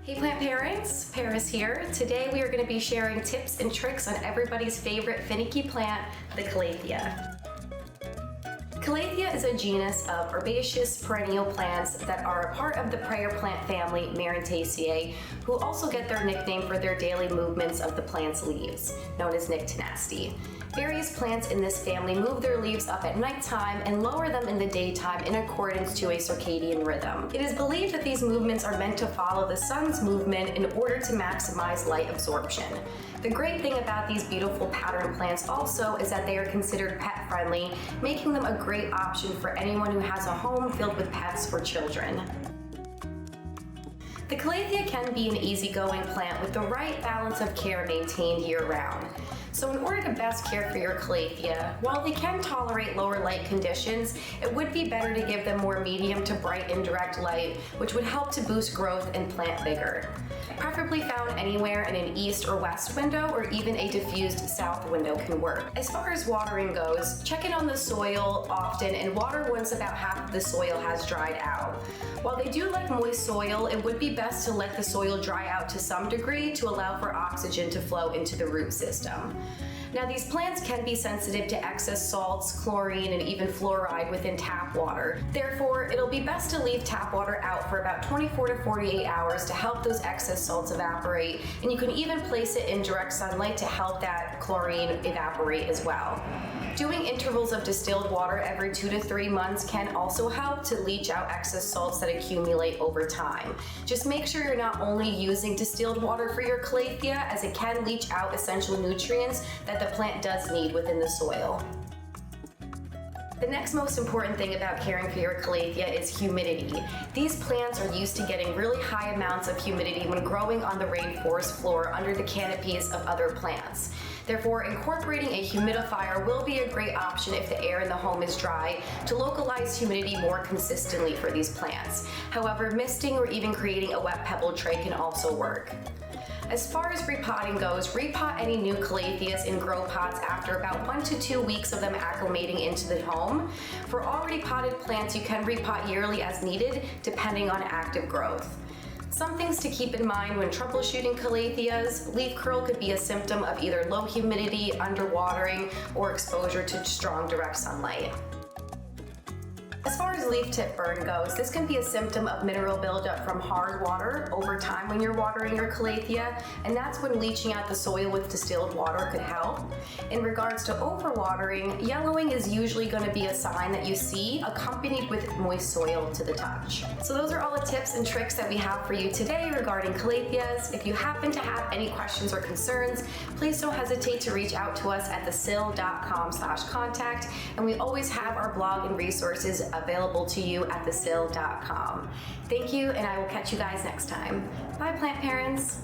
Hey plant parents, Paris here. Today we are going to be sharing tips and tricks on everybody's favorite finicky plant, the Calathea. Calathea is a genus of herbaceous perennial plants that are a part of the prayer plant family Marantaceae, who also get their nickname for their daily movements of the plant's leaves, known as nyctinacti. Various plants in this family move their leaves up at nighttime and lower them in the daytime in accordance to a circadian rhythm. It is believed that these movements are meant to follow the sun's movement in order to maximize light absorption. The great thing about these beautiful pattern plants also is that they are considered pet friendly, making them a great option for anyone who has a home filled with pets or children. The Calathea can be an easygoing plant with the right balance of care maintained year-round. So in order to best care for your Calathea, while they can tolerate lower light conditions, it would be better to give them more medium to bright indirect light, which would help to boost growth and plant vigor. Preferably found anywhere in an east or west window, or even a diffused south window can work. As far as watering goes, check in on the soil often and water once about half of the soil has dried out. While they do like moist soil, it would be best to let the soil dry out to some degree to allow for oxygen to flow into the root system. Now, these plants can be sensitive to excess salts, chlorine, and even fluoride within tap water. Therefore, it'll be best to leave tap water out for about 24 to 48 hours to help those excess salts evaporate, and you can even place it in direct sunlight to help that chlorine evaporate as well. Doing intervals of distilled water every 2 to 3 months can also help to leach out excess salts that accumulate over time. Just make sure you're not only using distilled water for your Calathea, as it can leach out essential nutrients that the plant does need within the soil. The next most important thing about caring for your Calathea is humidity. These plants are used to getting really high amounts of humidity when growing on the rainforest floor under the canopies of other plants. Therefore, incorporating a humidifier will be a great option if the air in the home is dry to localize humidity more consistently for these plants. However, misting or even creating a wet pebble tray can also work. As far as repotting goes, repot any new Calatheas in grow pots after about 1 to 2 weeks of them acclimating into the home. For already potted plants, you can repot yearly as needed, depending on active growth. Some things to keep in mind when troubleshooting Calatheas: leaf curl could be a symptom of either low humidity, underwatering, or exposure to strong direct sunlight. As far as leaf tip burn goes, this can be a symptom of mineral buildup from hard water over time when you're watering your Calathea, and that's when leaching out the soil with distilled water could help. In regards to overwatering, yellowing is usually going to be a sign that you see, accompanied with moist soil to the touch. So those are all the tips and tricks that we have for you today regarding Calatheas. If you happen to have any questions or concerns, please don't hesitate to reach out to us at thesill.com/contact, and we always have our blog and resources available to you at thesill.com. Thank you, and I will catch you guys next time. Bye, plant parents.